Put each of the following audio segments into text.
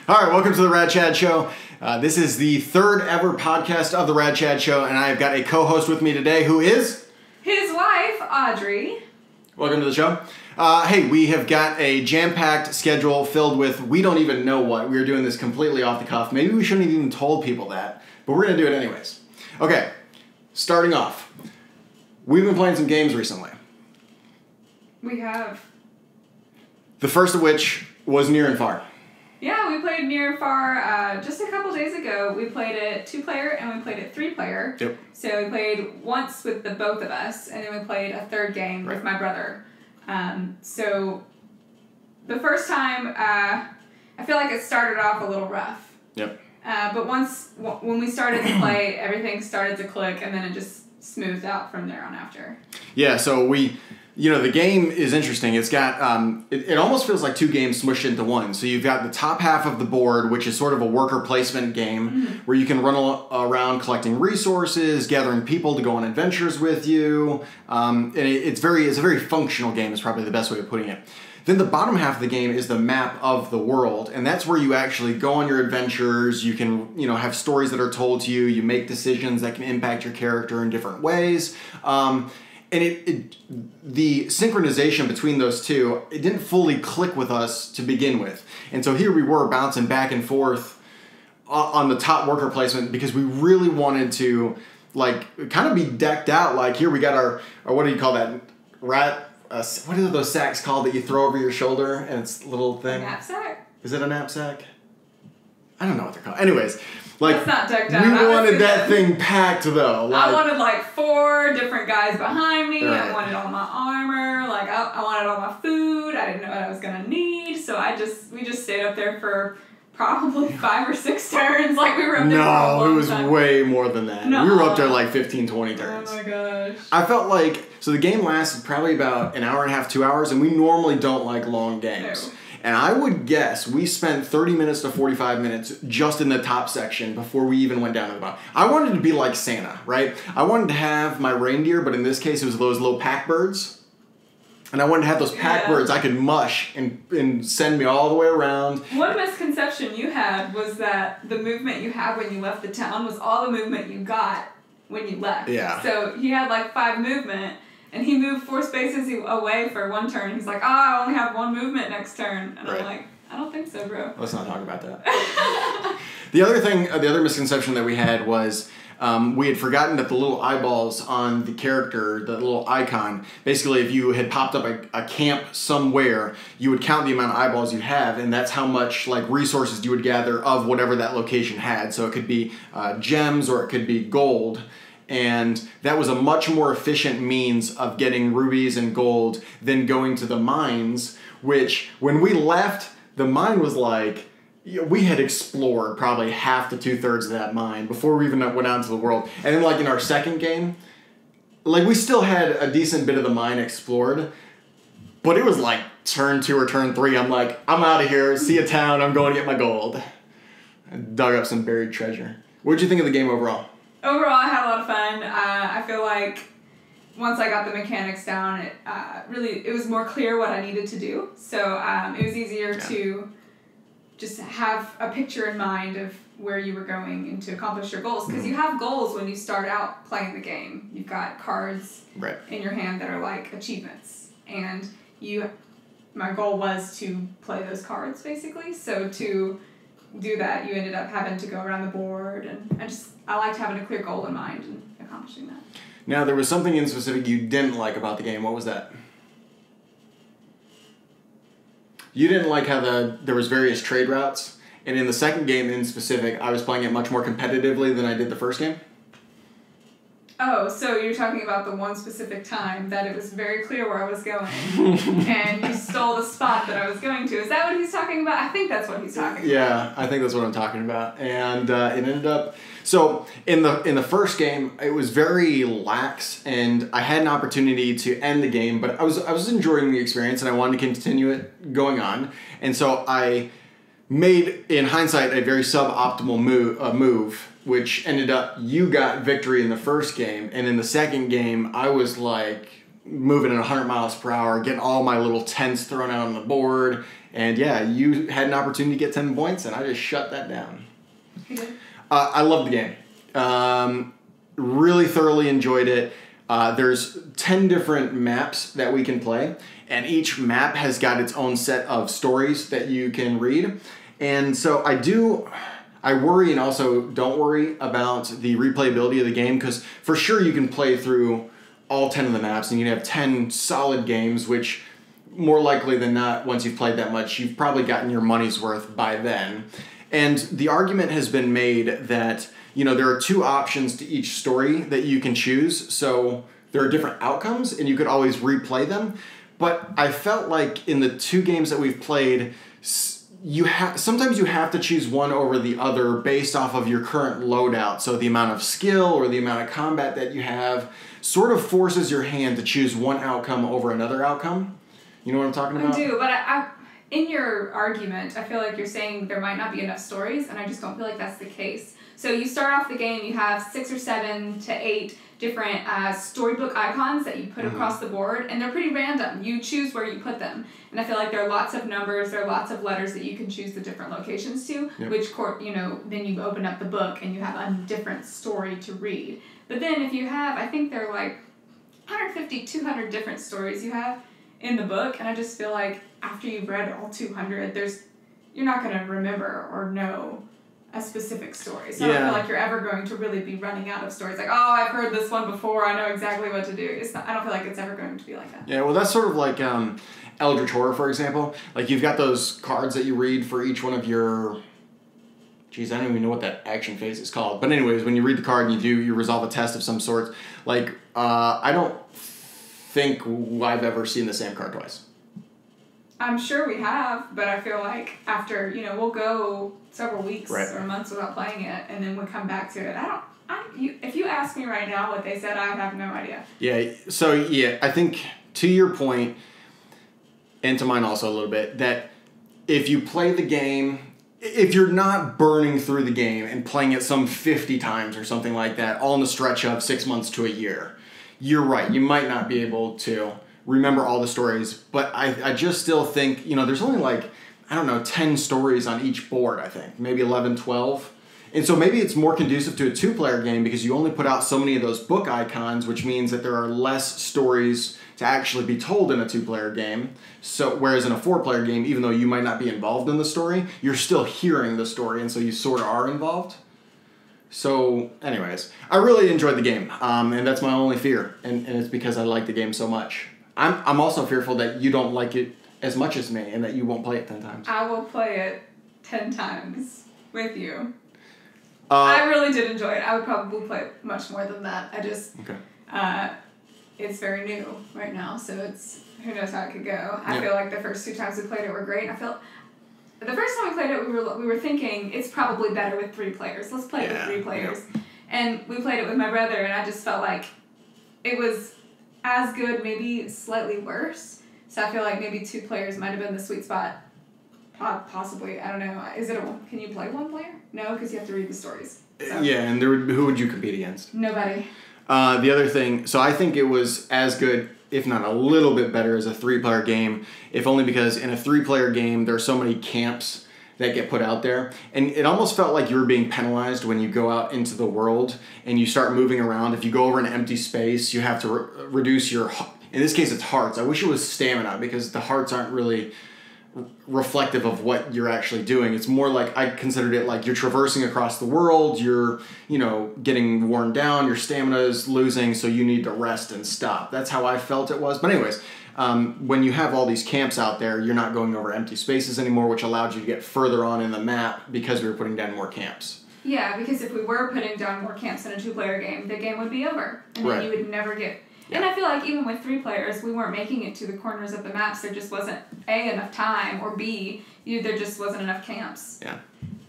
All right, welcome to the Rad Chad Show. This is the third ever podcast of the Rad Chad Show, and I've got a co-host with me today who is... his wife, Audrey. Welcome to the show. Hey, we have got a jam-packed schedule filled with we don't even know what. We're doing this completely off the cuff. Maybe we shouldn't have even told people that, but we're going to do it anyways. Okay, starting off. We've been playing some games recently. We have. The first of which was Near and Far. Yeah, we played Near and Far just a couple days ago. We played it 2-player and we played it 3-player. Yep. So we played once with the both of us, and then we played a third game with my brother. So the first time, I feel like it started off a little rough. Yep. But when we started to play, everything started to click, and then it just smoothed out from there on after. Yeah, so the game is interesting. It's got, it almost feels like two games smushed into one. So you've got the top half of the board, which is sort of a worker placement game, where you can run around collecting resources, gathering people to go on adventures with you. And it's a very functional game is probably the best way of putting it. Then the bottom half of the game is the map of the world, and that's where you actually go on your adventures. You can, have stories that are told to you. You make decisions that can impact your character in different ways. And the synchronization between those two, it didn't fully click with us to begin with. And so here we were bouncing back and forth on the top worker placement because we really wanted to, kind of be decked out. Like, here we got our what do you call that? What are those sacks called that you throw over your shoulder and it's a little thing? A knapsack? Is it a knapsack? I don't know what they're called. Anyways, that's not decked out. We wanted that thing packed though. I wanted 4 different guys behind me. Right. I wanted all my armor. I wanted all my food. I didn't know what I was gonna need, so we just stayed up there for probably 5 or 6 turns. We were up there for a long No, it was time. way more than that. No. We were up there 15, 20 turns. Oh my gosh. I felt so the game lasted probably about an hour and a half, 2 hours, and we normally don't like long games. No. And I would guess we spent 30 minutes to 45 minutes just in the top section before we even went down to the bottom. I wanted to be like Santa, right? I wanted to have my reindeer, but in this case it was those little pack birds. And I wanted to have those pack birds I could mush and send me all the way around. One misconception you had was that the movement you had when you left the town was all the movement you got when you left. Yeah. So he had 5 movement, and he moved 4 spaces away for 1 turn. He's like, I only have 1 movement next turn. And I'm like, I don't think so, bro. Let's not talk about that. The other misconception that we had was we had forgotten that the little eyeballs on the character, the little icon, basically if you had popped up a camp somewhere, you would count the amount of eyeballs you have, and that's how much resources you would gather of whatever that location had. So it could be gems or it could be gold. And that was a much more efficient means of getting rubies and gold than going to the mines, which when we left, the mine was we had explored probably half to 2/3 of that mine before we even went out into the world. And then in our second game, we still had a decent bit of the mine explored, but it was turn 2 or turn 3. I'm I'm out of here, see a town, I'm going to get my gold. I dug up some buried treasure. What'd you think of the game overall? Overall, I had a lot of fun. I feel like once I got the mechanics down, it was more clear what I needed to do. So it was easier to just have a picture in mind of where you were going and to accomplish your goals. Because you have goals when you start out playing the game. You've got cards in your hand that are achievements. And my goal was to play those cards, basically. So to do that, you ended up having to go around the board, and I liked having a clear goal in mind and accomplishing that. Now, there was something in specific you didn't like about the game. What was that? You didn't like how there was various trade routes, and in the second game in specific, I was playing it much more competitively than I did the first game. Oh, so you're talking about the one specific time that it was very clear where I was going, and you stole the spot that I was going to. Is that what he's talking about? I think that's what he's talking about. Yeah, I think that's what I'm talking about. And it ended up... So, in the first game, it was very lax, and I had an opportunity to end the game, but I was enjoying the experience, and I wanted to continue it going on. And so I made, in hindsight, a very suboptimal move, which ended up, you got victory in the first game, and in the second game, I was moving at 100 miles per hour, getting all my little tents thrown out on the board, And yeah, you had an opportunity to get 10 points, and I just shut that down. You did? I love the game. Really thoroughly enjoyed it. There's 10 different maps that we can play, and each map has got its own set of stories that you can read. And so I worry and also don't worry about the replayability of the game, because for sure you can play through all 10 of the maps and you can have 10 solid games, which more likely than not, once you've played that much, you've probably gotten your money's worth by then. And the argument has been made that, there are 2 options to each story that you can choose. So there are different outcomes and you could always replay them. But I felt like in the 2 games that we've played, sometimes you have to choose one over the other based off of your current loadout. So the amount of skill or the amount of combat that you have sort of forces your hand to choose one outcome over another outcome. You know what I'm talking about? I do, but I in your argument, I feel like you're saying there might not be enough stories, and I just don't feel like that's the case. So you start off the game, you have 6 or 7 to 8 different storybook icons that you put across the board, and they're pretty random. You choose where you put them. And I feel like there are lots of numbers, there are lots of letters that you can choose the different locations to, which, then you open up the book and you have a different story to read. But then if you have, I think there are like 150, 200 different stories you have in the book, and I just feel like after you've read all 200, you're not going to remember or know a specific story. So I don't feel like you're ever going to really be running out of stories. Like, oh, I've heard this one before, I know exactly what to do. I don't feel like it's ever going to be like that. Yeah, well, that's sort of like Eldritch Horror, for example. Like, you've got those cards that you read for each one of your... Geez, I don't even know what that action phase is called. But anyways, when you read the card and you resolve a test of some sort, like, I don't think I've ever seen the same card twice. I'm sure we have, but I feel like after, we'll go several weeks or months without playing it, and then we'll come back to it. If you ask me right now what they said, I have no idea. Yeah, so I think to your point, and to mine also a little bit, that if you play the game, if you're not burning through the game and playing it some 50 times or something like that, all in the stretch of 6 months to a year, you're right, you might not be able to remember all the stories, but I just still think, there's only 10 stories on each board, I think. Maybe 11, 12. And so maybe it's more conducive to a 2-player game because you only put out so many of those book icons, which means that there are less stories to actually be told in a 2-player game. So whereas in a 4-player game, even though you might not be involved in the story, you're still hearing the story, and so you sort of are involved. So anyways, I really enjoyed the game, and that's my only fear, and it's because I like the game so much. I'm also fearful that you don't like it as much as me and that you won't play it 10 times. I will play it 10 times with you. I really did enjoy it. I would probably play it much more than that. It's very new right now, so who knows how it could go. I feel like the first 2 times we played it were great. I feel the first time we played it, we were thinking it's probably better with 3 players. Let's play it with 3 players. Yeah. And we played it with my brother, and I just felt like it was as good, maybe slightly worse. So I feel like maybe 2 players might have been the sweet spot. Possibly, I don't know. Can you play 1 player? No, because you have to read the stories. So. Yeah, and who would you compete against? Nobody. The other thing, so I think it was as good, if not a little bit better, as a 3-player game, if only because in a 3-player game, there are so many camps that get put out there. And it almost felt like you were being penalized when you go out into the world and you start moving around. If you go over an empty space, you have to reduce your, in this case it's hearts. I wish it was stamina because the hearts aren't really reflective of what you're actually doing. It's more like, I considered it like you're traversing across the world, you're, getting worn down, your stamina is losing, so you need to rest and stop. That's how I felt it was. But anyways, when you have all these camps out there, you're not going over empty spaces anymore, which allowed you to get further on in the map because we were putting down more camps. Yeah, because if we were putting down more camps in a 2-player game, the game would be over. And then you would never get... Yeah. And I feel like even with 3 players, we weren't making it to the corners of the maps. There just wasn't, A, enough time, or B, there just wasn't enough camps. Yeah.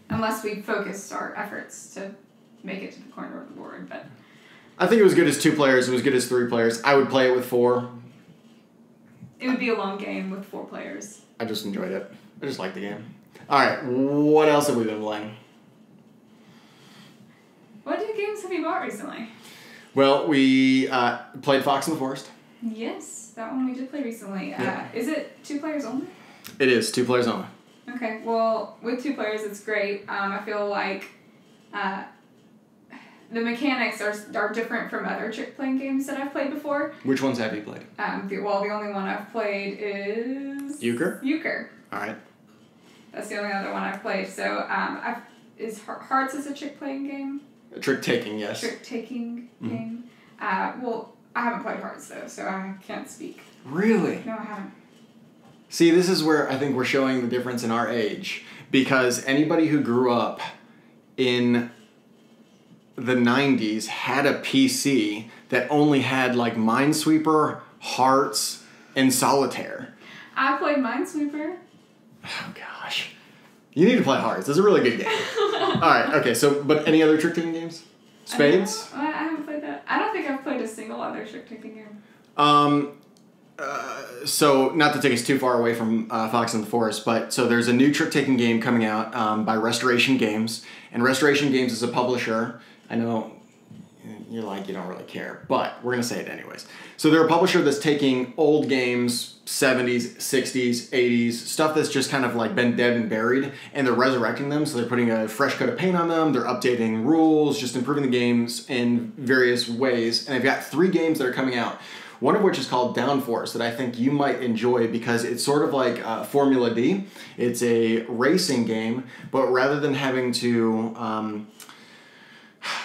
Unless we focused our efforts to make it to the corner of the board, but... I think it was good as 2 players. It was good as 3 players. I would play it with 4. It would be a long game with 4 players. I just enjoyed it. I just liked the game. Alright, what else have we been playing? What games have you bought recently? Well, we played Fox in the Forest. Yes, that one we did play recently. Is it 2 players only? It is 2 players only. Okay, well, with 2 players, it's great. I feel like the mechanics are different from other trick-playing games that I've played before. Which ones have you played? The only one I've played is... Euchre? Euchre. All right. That's the only other one I've played. So, is Hearts is a trick-playing game? A trick-taking, yes. Trick-taking game. Well, I haven't played Hearts, though, so I can't speak. Really? No, I haven't. See, this is where I think we're showing the difference in our age. Because anybody who grew up in the 90s had a PC that only had, like, Minesweeper, Hearts, and Solitaire. I played Minesweeper. Oh, gosh. You need to play Hearts. It's a really good game. All right, okay, so, but any other trick-taking games? Spades? I haven't played that. I don't think I've played a single other trick-taking game. So, not to take us too far away from Fox and the Forest, but so there's a new trick-taking game coming out by Restoration Games, and Restoration Games is a publisher. I know you're like, you don't really care, but we're going to say it anyways. So they're a publisher that's taking old games, 70s, 60s, 80s, stuff that's just kind of like been dead and buried, and they're resurrecting them. So they're putting a fresh coat of paint on them, they're updating rules, just improving the games in various ways. And they've got 3 games that are coming out. One of which is called Downforce that I think you might enjoy because it's sort of like Formula D. It's a racing game, but rather than having to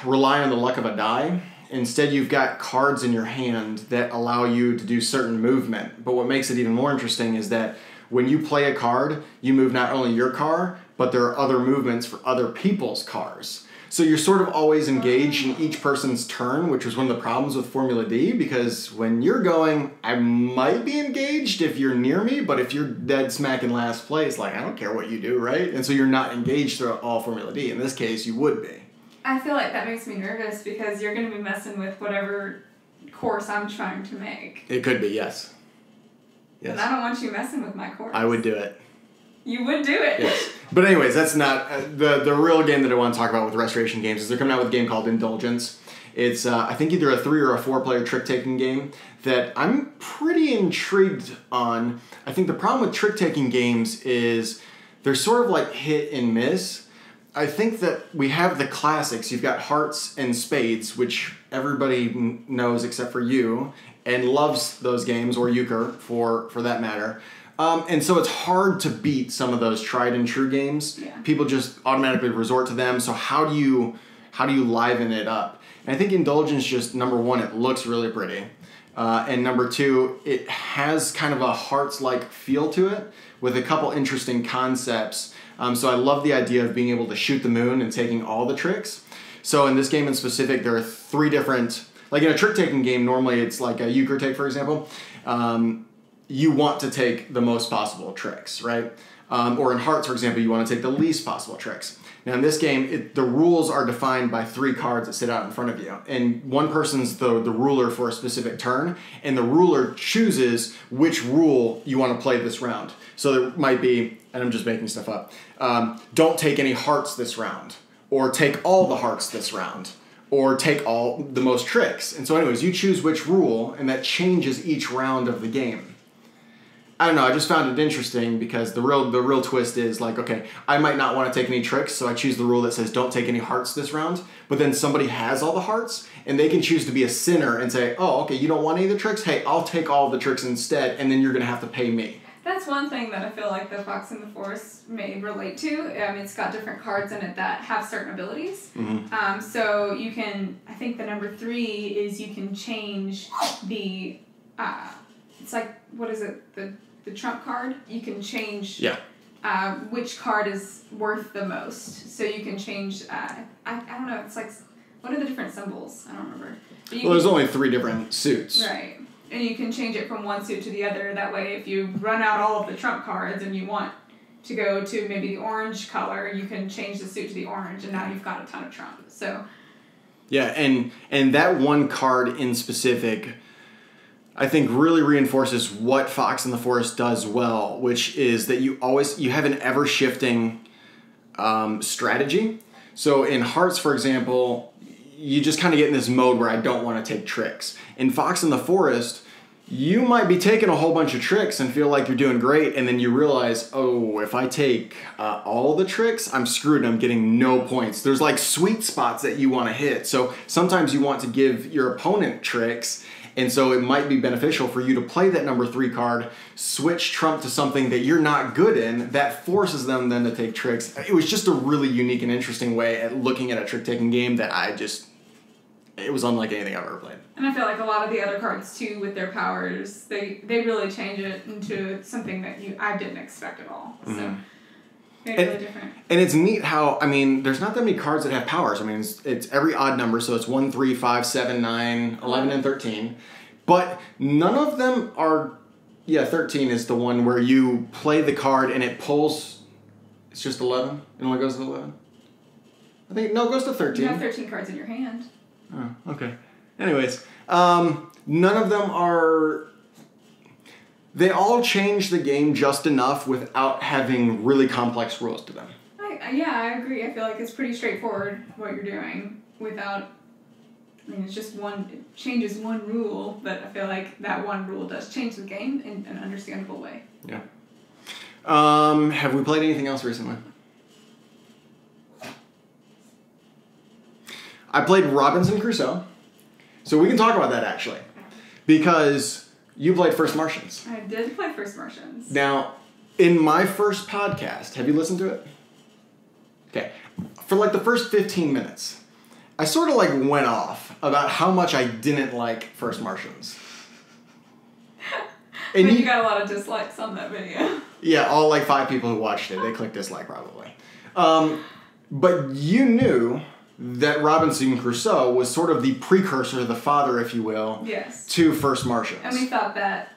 rely on the luck of a die, instead you've got cards in your hand that allow you to do certain movement. But what makes it even more interesting is that when you play a card, you move not only your car, but there are other movements for other people's cars. So you're sort of always engaged in each person's turn, which was one of the problems with Formula D, because when you're going, I might be engaged if you're near me, but if you're dead smack in last place, like, I don't care what you do, right? And so you're not engaged throughout all Formula D. In this case, you would be. I feel like that makes me nervous because you're going to be messing with whatever course I'm trying to make. It could be, yes. Yes. And I don't want you messing with my course. I would do it. You would do it. Yes. But anyways, that's not... the real game that I want to talk about with Restoration Games is they're coming out with a game called Indulgence. It's, I think, either a 3 or a 4-player trick-taking game that I'm pretty intrigued on. I think the problem with trick-taking games is they're sort of like hit and miss. I think that we have the classics. You've got Hearts and Spades, which everybody knows except for you, and loves those games, or Euchre, for that matter. And so it's hard to beat some of those tried and true games. Yeah. People just automatically resort to them. So how do you liven it up? And I think Indulgence, just number 1, it looks really pretty. And number 2, it has kind of a Hearts-like feel to it with a couple interesting concepts. So I love the idea of being able to shoot the moon and taking all the tricks. So in this game in specific, there are 3 different... Like in a trick-taking game, normally it's like a Euchre take, for example. You want to take the most possible tricks, right? Or in Hearts, for example, you want to take the least possible tricks. Now in this game, the rules are defined by 3 cards that sit out in front of you. And one person's the ruler for a specific turn, and the ruler chooses which rule you want to play this round. So there might be, and I'm just making stuff up, don't take any hearts this round, or take all the hearts this round, or take all the most tricks. And so anyways, you choose which rule, and that changes each round of the game. I don't know, I just found it interesting because the real twist is like, okay, I might not want to take any tricks, so I choose the rule that says don't take any hearts this round, but then somebody has all the hearts, and they can choose to be a sinner and say, oh, okay, you don't want any of the tricks? Hey, I'll take all the tricks instead, and then you're going to have to pay me. That's one thing that I feel like the Fox and the Forest may relate to. It's got different cards in it that have certain abilities. Mm-hmm. So you can, I think the number 3 is you can change the, it's like, what is it, the trump card? You can change which card is worth the most. So you can change, I don't know, it's like, what are the different symbols? I don't remember. Well, there's only 3 different suits. Right. And you can change it from one suit to the other. That way, if you run out all of the trump cards and you want to go to maybe the orange color, you can change the suit to the orange, and now you've got a ton of trump. So. Yeah, and that one card in specific, I think, really reinforces what Fox and the Forest does well, which is that you have an ever-shifting strategy. So in Hearts, for example, you just kind of get in this mode where I don't want to take tricks. In Fox and the Forest, you might be taking a whole bunch of tricks and feel like you're doing great, and then you realize, oh, if I take all the tricks, I'm screwed and I'm getting no points. There's like sweet spots that you want to hit. So sometimes you want to give your opponent tricks, and so it might be beneficial for you to play that number 3 card, switch trump to something that you're not good in, that forces them then to take tricks. It was just a really unique and interesting way at looking at a trick-taking game that it was unlike anything I've ever played. And I feel like a lot of the other cards too, with their powers, they really change it into something that I didn't expect at all. So they're really different. And it's neat how, I mean, there's not that many cards that have powers. I mean, it's every odd number, so it's 1, 3, 5, 7, 9, 11, and 13. But none of them are, 13 is the one where you play the card and it pulls, it's just 11? It only goes to 11? I think, no, it goes to 13. You have 13 cards in your hand. Oh, okay. Anyways, none of them are... They all change the game just enough without having really complex rules to them. I agree. I feel like it's pretty straightforward what you're doing without... I mean, it's just it changes one rule, but I feel like that one rule does change the game in an understandable way. Yeah. Have we played anything else recently? I played Robinson Crusoe, so we can talk about that actually, because you played First Martians. I did play First Martians. Now, in my first podcast, have you listened to it? Okay, for like the first 15 minutes, I sort of like went off about how much I didn't like First Martians. And you got a lot of dislikes on that video. Yeah, all like 5 people who watched it, they clicked dislike probably. But you knew that Robinson Crusoe was sort of the precursor, the father, if you will, yes, to First Martians. And we thought that,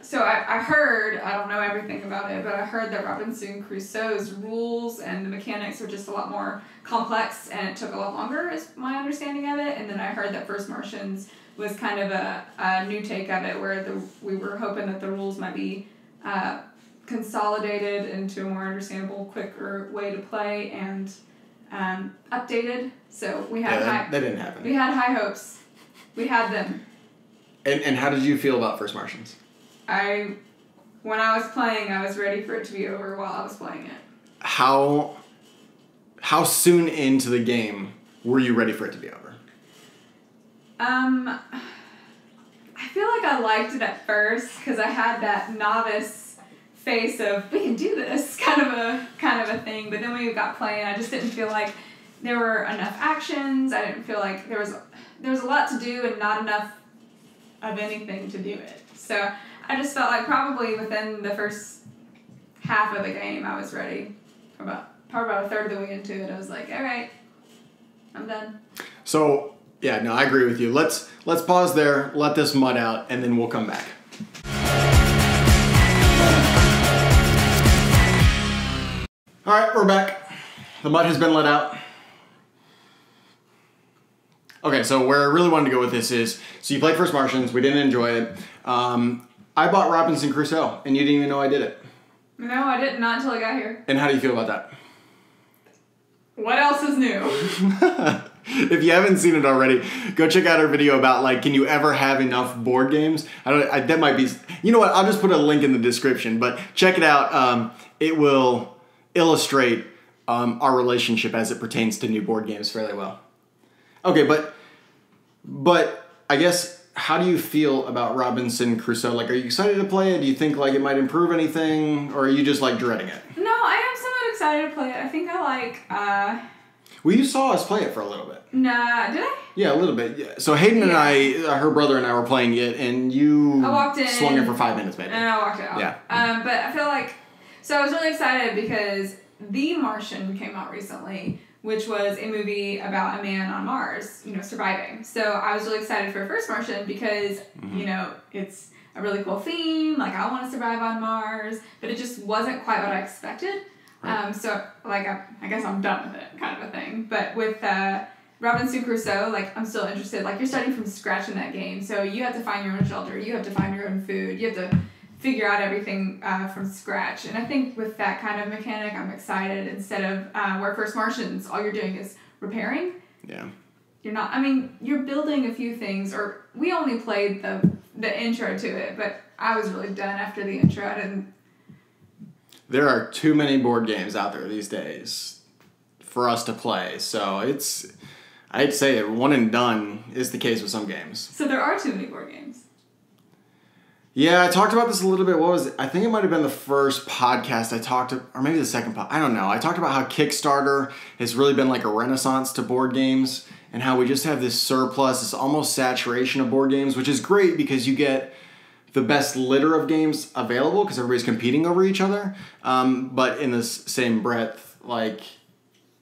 so I heard, I don't know everything about it, but I heard that Robinson Crusoe's rules and the mechanics were just a lot more complex and it took a lot longer, is my understanding of it. And then I heard that First Martians was kind of a new take of it, where we were hoping that the rules might be consolidated into a more understandable, quicker way to play, and updated. So we had that didn't happen. We had high hopes. We had them. And how did you feel about First Martians? When I was playing, I was ready for it to be over while I was playing it. How soon into the game were you ready for it to be over? I feel like I liked it at first because I had that novice face of we can do this kind of a thing, but then when we got playing, I just didn't feel like there were enough actions. I didn't feel like there was a lot to do and not enough of anything to do it. So I just felt like probably within the first half of the game I was ready. Probably about a third of the way into it, I was like, all right, I'm done. So yeah, no, I agree with you. Let's pause there, let this mud out, and then we'll come back. All right, we're back. The mud has been let out. Okay, so where I really wanted to go with this is, so you played First Martians, we didn't enjoy it. I bought Robinson Crusoe, and you didn't even know I did it. No, I didn't, not until I got here. And how do you feel about that? What else is new? If you haven't seen it already, go check out our video about, like, can you ever have enough board games? That might be, you know what, I'll just put a link in the description, but check it out. It will illustrate our relationship as it pertains to new board games fairly well. Okay, but I guess, how do you feel about Robinson Crusoe? Like, are you excited to play it? Do you think like it might improve anything, or are you just like dreading it? No, I am somewhat excited to play it. I think I like. Well, you saw us play it for a little bit. Nah, did I? Yeah, a little bit. Yeah. So Hayden and I, her brother and I were playing it, and you I walked in, swung in for 5 minutes maybe. And I walked out. Yeah. But I feel like, so I was really excited because The Martian came out recently, which was a movie about a man on Mars, surviving. So I was really excited for First Martian because, it's a really cool theme. Like, I want to survive on Mars, but it just wasn't quite what I expected. Right. So, like, I guess I'm done with it, kind of a thing. But with Robinson Crusoe, like, I'm still interested. Like, you're starting from scratch in that game. So you have to find your own shelter. You have to find your own food. You have to figure out everything from scratch. And I think with that kind of mechanic, I'm excited. Instead of where First Martians, all you're doing is repairing. Yeah. You're not, you're building a few things, or we only played the the intro to it, but I was really done after the intro. I didn't. There are too many board games out there these days for us to play, so I'd say one and done is the case with some games. So there are too many board games. Yeah, I talked about this a little bit. What was it? I think it might have been the first podcast I talked to, or maybe the second I don't know. I talked about how Kickstarter has really been like a renaissance to board games and how we just have this surplus, this almost saturation of board games, which is great because you get the best litter of games available because everybody's competing over each other. But in the same breath, like,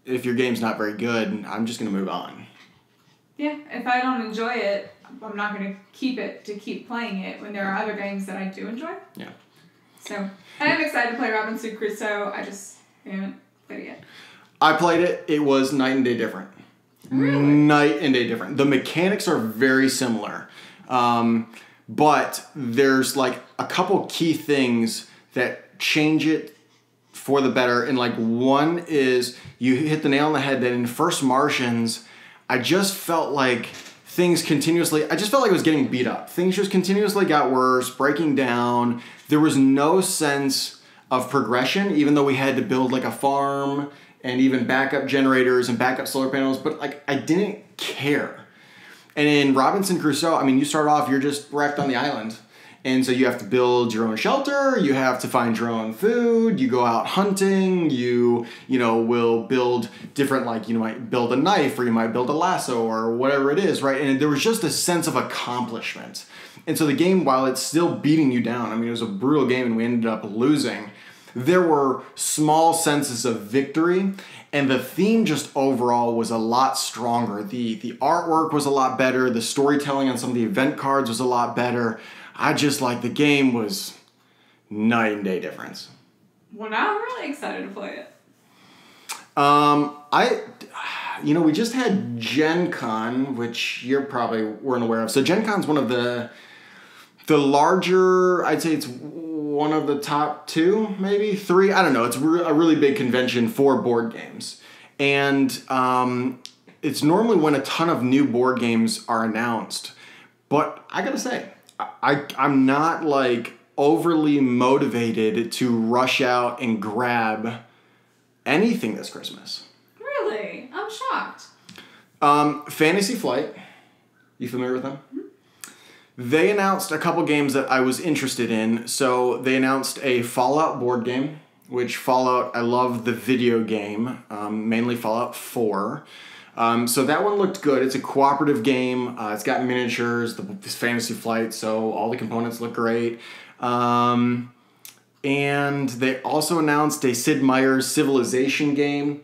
if your game's not very good, I'm just going to move on. Yeah, if I don't enjoy it, I'm not going to keep playing it when there are other games that I do enjoy. Yeah. So, I am excited to play Robinson Crusoe. I just haven't played it yet. I played it. It was night and day different. Really? Night and day different. The mechanics are very similar. But there's like a couple key things that change it for the better. And like one is you hit the nail on the head that in first Martians, I just felt like I just felt like it was getting beat up. Things just continuously got worse, breaking down. There was no sense of progression, even though we had to build like a farm and even backup generators and backup solar panels, but like I didn't care. And in Robinson Crusoe, I mean, you start off, you're just wrecked on the island. And so you have to build your own shelter, you have to find your own food, you go out hunting, you will build different, like, you might build a knife or you might build a lasso or whatever it is, right? And there was just a sense of accomplishment. And so the game, while it's still beating you down, I mean, it was a brutal game and we ended up losing, there were small senses of victory. And the theme just overall was a lot stronger. The artwork was a lot better. The storytelling on some of the event cards was a lot better. I just the game was night and day difference. Well, now I'm really excited to play it. We just had Gencon, which you probably weren't aware of. So Gencon's one of the larger, I'd say it's one of the top 2, maybe 3. I don't know. It's a really big convention for board games. And it's normally when a ton of new board games are announced. But I gotta say, I'm not overly motivated to rush out and grab anything this Christmas. Really? I'm shocked. Fantasy Flight. You familiar with them? Mm-hmm. They announced a couple games that I was interested in. So they announced a Fallout board game, which Fallout, I love the video game, mainly Fallout 4. So that one looked good. It's a cooperative game. It's got miniatures, this Fantasy Flight, so all the components look great. And they also announced a Sid Meier's Civilization game.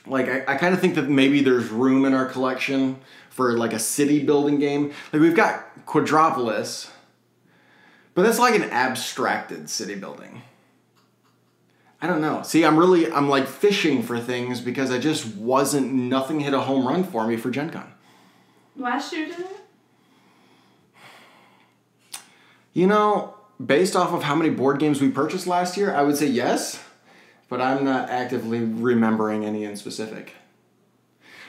I kind of think that maybe there's room in our collection for a city building game. We've got Quadropolis, but that's an abstracted city building. I don't know. See, I'm fishing for things because nothing hit a home run for me for Gen Con. Last year did it? Based off of how many board games we purchased last year, I would say yes, but I'm not actively remembering any in specific.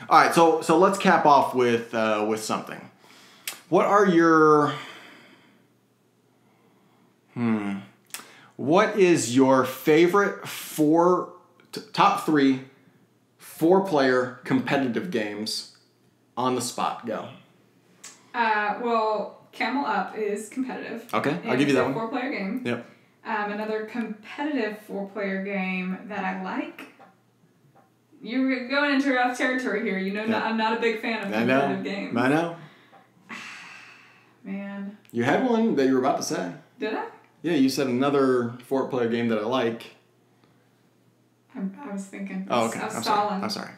All right, so let's cap off with something. What are your What is your favorite top 3 4-player competitive games on the spot? Go. Well, Camel Up is competitive. Okay, I'll give you that one. It's a 4-player game. Yep. Another competitive 4-player game that I like. You're going into rough territory here. I'm not a big fan of competitive games. I know. Man. You had one that you were about to say. Did I? Yeah, you said another 4-player game that I like. I was thinking. Oh, okay. I'm stalling. I'm sorry.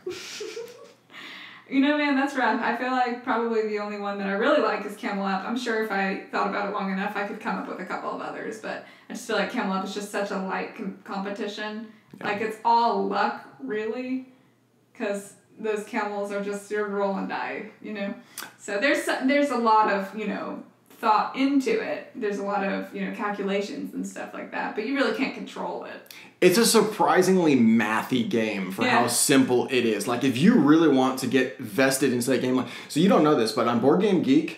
Man, that's rough. I feel like probably the only one that I really like is Camel Up. I'm sure if I thought about it long enough, I could come up with a couple of others, but I just feel like Camel Up is just such a light competition. Yeah. It's all luck, really, because those camels are just your roll and die, So there's a lot of, thought into it. There's a lot of, calculations and stuff like that, but you really can't control it. It's a surprisingly mathy game for how simple it is. If you really want to get vested into that game, so you don't know this, but on BoardGameGeek,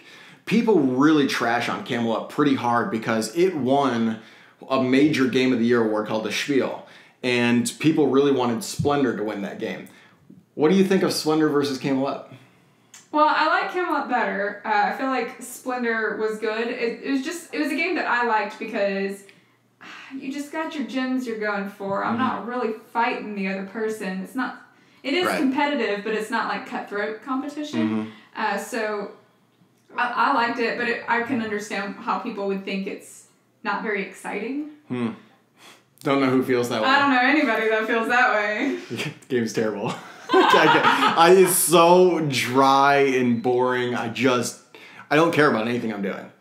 people really trash on Camelot pretty hard because it won a major Game of the Year award called the Spiel. And people really wanted Splendor to win that game. What do you think of Splendor versus Camelot? Well, I like Camelot better. I feel like Splendor was good. It was a game that I liked because you just got your gems you're going for. I'm not really fighting the other person. It is competitive, but it's not like cutthroat competition. So I liked it, but I can understand how people would think it's not very exciting. Don't know who feels that way. I don't know anybody that feels that way. The game's terrible. It's so dry and boring. I don't care about anything I'm doing.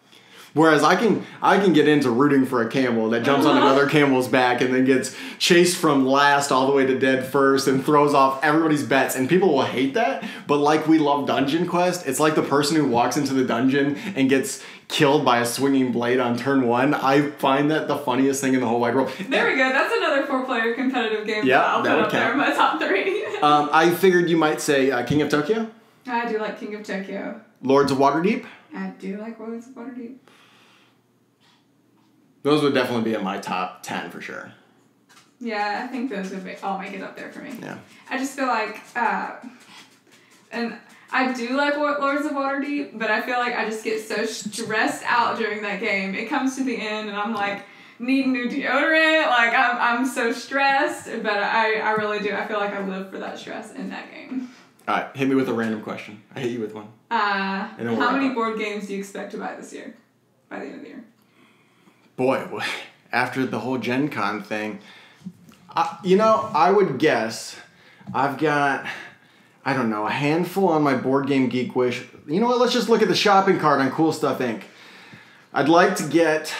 Whereas I can get into rooting for a camel that jumps on another camel's back and then gets chased from last all the way to dead first and throws off everybody's bets. And people will hate that. But like we love Dungeon Quest, it's like the person who walks into the dungeon and gets killed by a swinging blade on turn 1. I find that the funniest thing in the whole wide world. There we go. That's another 4-player competitive game. Yeah, I'll put up there in my top 3. I figured you might say King of Tokyo. I do like King of Tokyo. Lords of Waterdeep. I do like Lords of Waterdeep. Those would definitely be in my top 10 for sure. Yeah, I think those would all make it up there for me. Yeah. I just feel like, and I do like Lords of Waterdeep, but I feel like I just get so stressed out during that game. It comes to the end, and I'm like, need new deodorant. Like, I'm so stressed, but I really do. I feel like I live for that stress in that game. All right, hit me with a random question. I hit you with one. How many board games do you expect to buy this year? By the end of the year? Boy, after the whole Gencon thing, I would guess I've got, I don't know, a handful on my BoardGameGeek wish. You know what? Let's just look at the shopping cart on Cool Stuff Inc. I'd like to get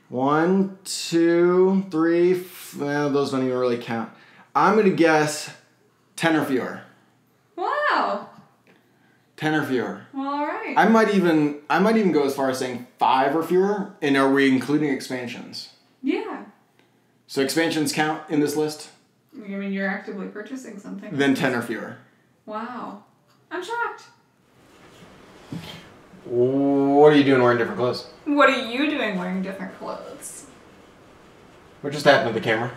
1, 2, 3, well, those don't even really count. I'm going to guess 10 or fewer. Wow. 10 or fewer. Well, all right. I might even go as far as saying 5 or fewer. And are we including expansions? Yeah. So expansions count in this list? I mean, you're actively purchasing something. Then 10 or fewer. Wow. I'm shocked. What are you doing wearing different clothes? What are you doing wearing different clothes? What just happened to the camera?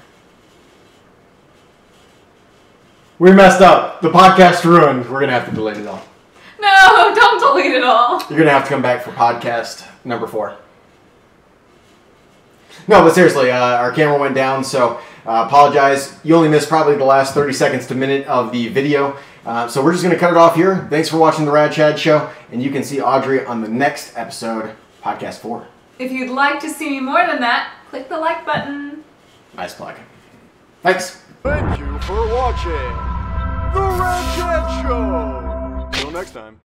We messed up. The podcast's ruined. We're going to have to delete it all. No, don't delete it all. You're going to have to come back for podcast number 4. No, but seriously, our camera went down, so apologize. You only missed probably the last 30 seconds to minute of the video. So we're just going to cut it off here. Thanks for watching the Rad Chad Show, and you can see Audrey on the next episode, podcast 4. If you'd like to see me more than that, click the like button. Nice plug. Thanks. Thank you for watching the Rad Chad Show. Till next time.